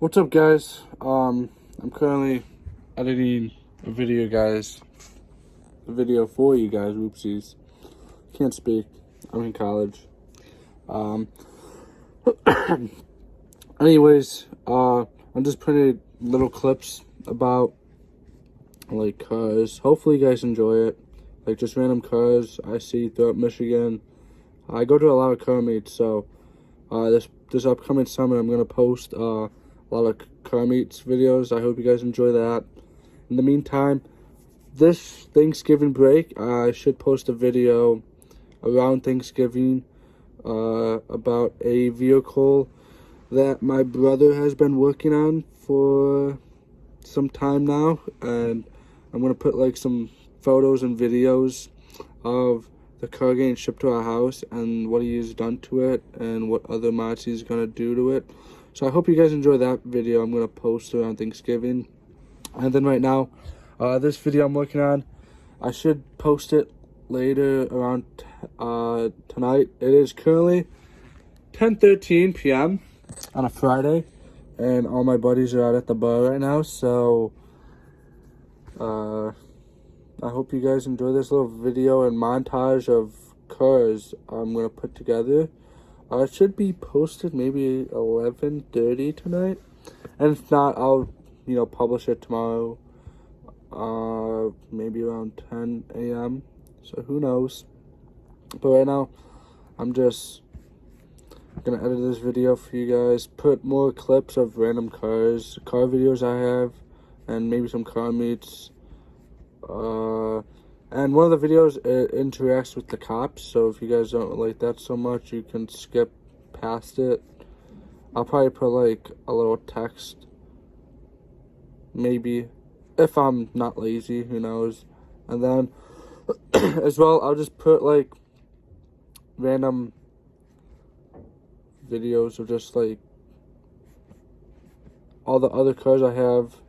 What's up, guys? I'm currently editing a video, guys. A video for you guys. Oopsies. Can't speak. I'm in college. Anyways, I'm just putting little clips about like cars. Hopefully, you guys enjoy it. Like just random cars I see throughout Michigan. I go to a lot of car meets, so this upcoming summer I'm gonna post a lot of car meets videos. I hope you guys enjoy that. In the meantime, this Thanksgiving break, I should post a video around Thanksgiving about a vehicle that my brother has been working on for some time now, and I'm gonna put like some photos and videos of the car getting shipped to our house and what he's done to it and what other mods he's gonna do to it. So I hope you guys enjoy that video. I'm gonna post around Thanksgiving. And then right now, this video I'm working on, I should post it later around tonight. It is currently 10:13 p.m. on a Friday, and all my buddies are out at the bar right now, so I hope you guys enjoy this little video and montage of cars I'm gonna put together. It should be posted maybe 11:30 tonight, and if not, I'll publish it tomorrow, maybe around 10 a.m. So who knows? But right now, I'm just gonna edit this video for you guys, put more clips of random car videos I have, and maybe some car meets. And one of the videos, it interacts with the cops, so if you guys don't like that so much, you can skip past it. I'll probably put like a little text, maybe, if I'm not lazy, who knows. And then as well, I'll just put like random videos of just like all the other cars I have,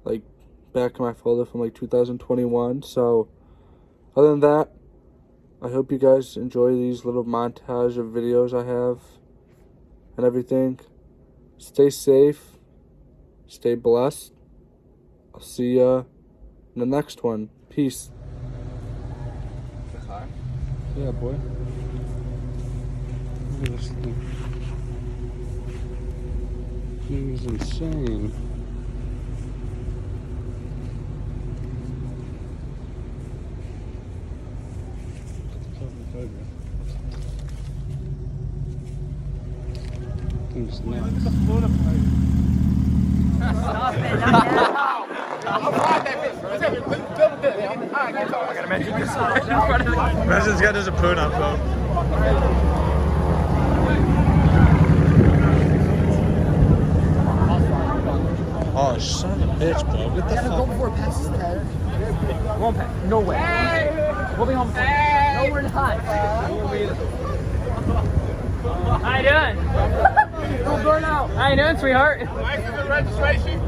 like back in my folder from like 2021. So other than that, I hope you guys enjoy these little montage of videos I have and everything. Stay safe, stay blessed. I'll see ya in the next one. Peace. Yeah, boy. Look at this thing. Thing is insane. Thing's nuts. Stop it, not now. I gotta mention this. Imagine this guy does a put up, bro. Oh, son of a bitch, bro. What the fuck? Go before it passes the head. Won't pass. No way. We'll be home before. No, we're not. How you doing? Don't burn out. How you doing, sweetheart? License and registration.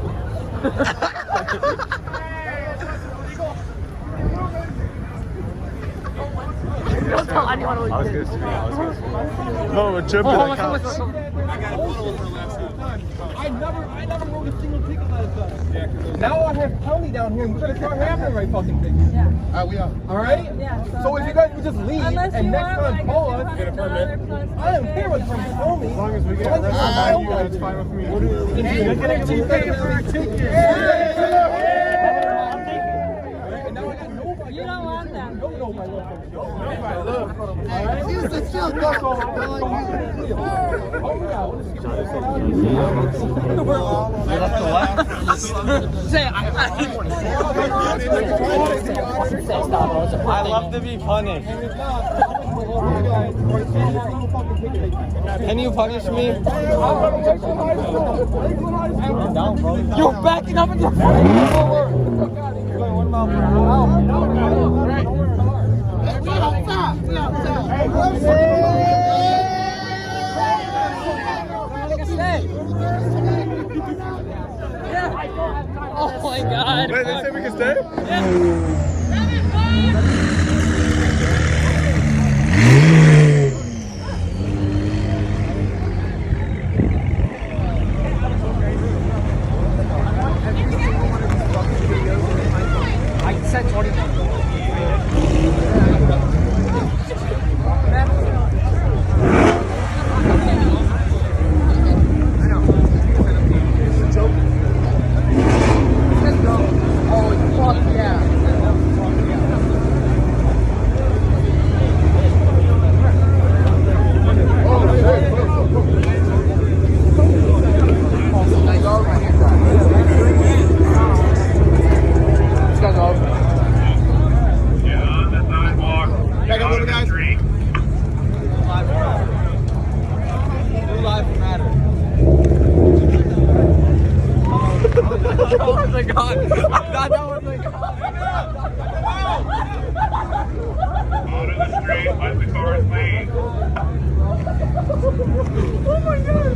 Don't tell anyone what I was you gonna did. say. No, we're jumping the cops. I never wrote a single ticket last time. Now I have penalty down here, and we're gonna start having the right fucking thing. Yeah. We are. All right. Yeah. So if you guys would just leave, Unless and you next want, time call us, get a permit. I don't care what permit. Tell me. As long as we get arrested by you, it's fine with me. You're gonna pay for a ticket. And now I got nobody. You don't want that. Don't know my local. Use the shield, go. I love to be punished. Can you punish me? You're backing up into Oh my god. Wait, they say we can stay? god. I thought that was my god. Out of the street, let the cars leave. Oh my god.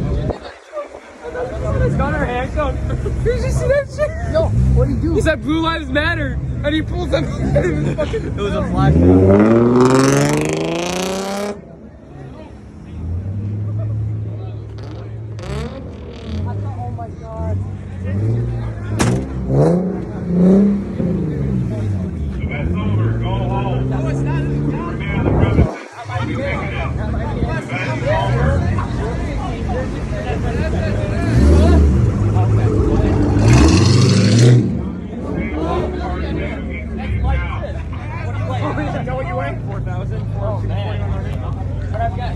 It's got her handcuffed. Did you see that shit? Yo, what did he do? He said Blue Lives Matter, and he pulls them. It was a flashback. Oh my god. Event's over. Go home. No, it's not. Remain on the premises. You take it out. Event's over. What you weigh? 4,000. Oh man. What I've got?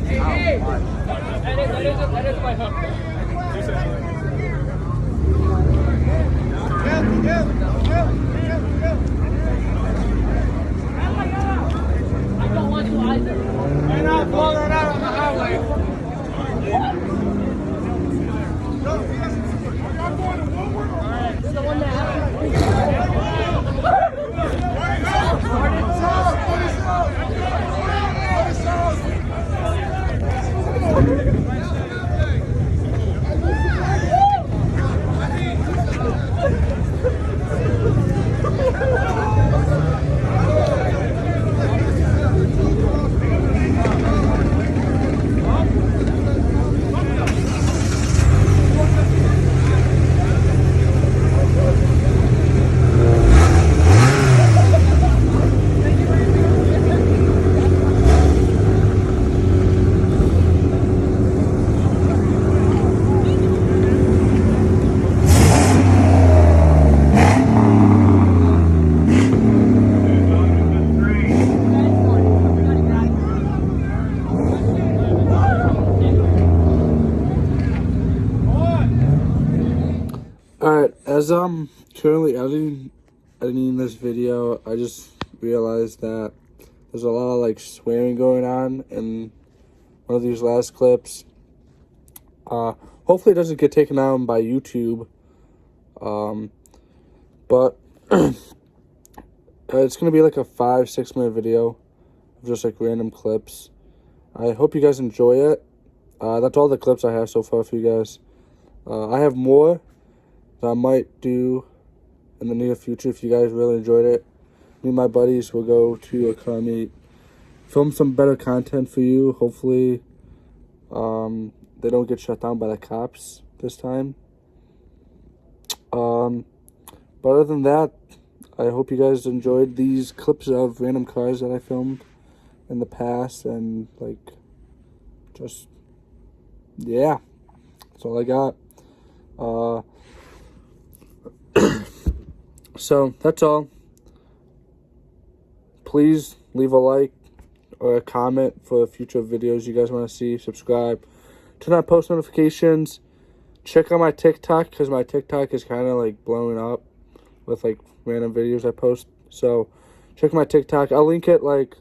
Hey! That is my hook. I don't want to either. You're not blowing that out on the highway. You're the one that Alright, as I'm currently editing this video, I just realized that there's a lot of like swearing going on in one of these last clips. Hopefully it doesn't get taken down by YouTube. But it's gonna be like a 5-6 minute video of just like random clips. I hope you guys enjoy it. That's all the clips I have so far for you guys. I have more that I might do in the near future if you guys really enjoyed it. Me and my buddies will go to a car meet, film some better content for you. Hopefully they don't get shut down by the cops this time. But other than that, I hope you guys enjoyed these clips of random cars that I filmed in the past, and like, just, yeah, that's all I got. So that's all. Please leave a like or a comment for future videos you guys want to see. Subscribe, turn on post notifications, check out my TikTok, because my TikTok is kind of like blowing up with like random videos I post. So check my TikTok. I'll link it, like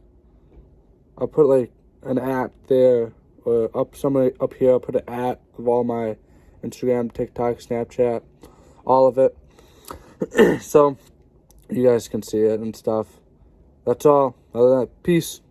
I'll put like an app there, or somewhere up here I'll put an app of all my Instagram, TikTok, Snapchat, all of it. So you guys can see it and stuff. That's all. Other than that, peace.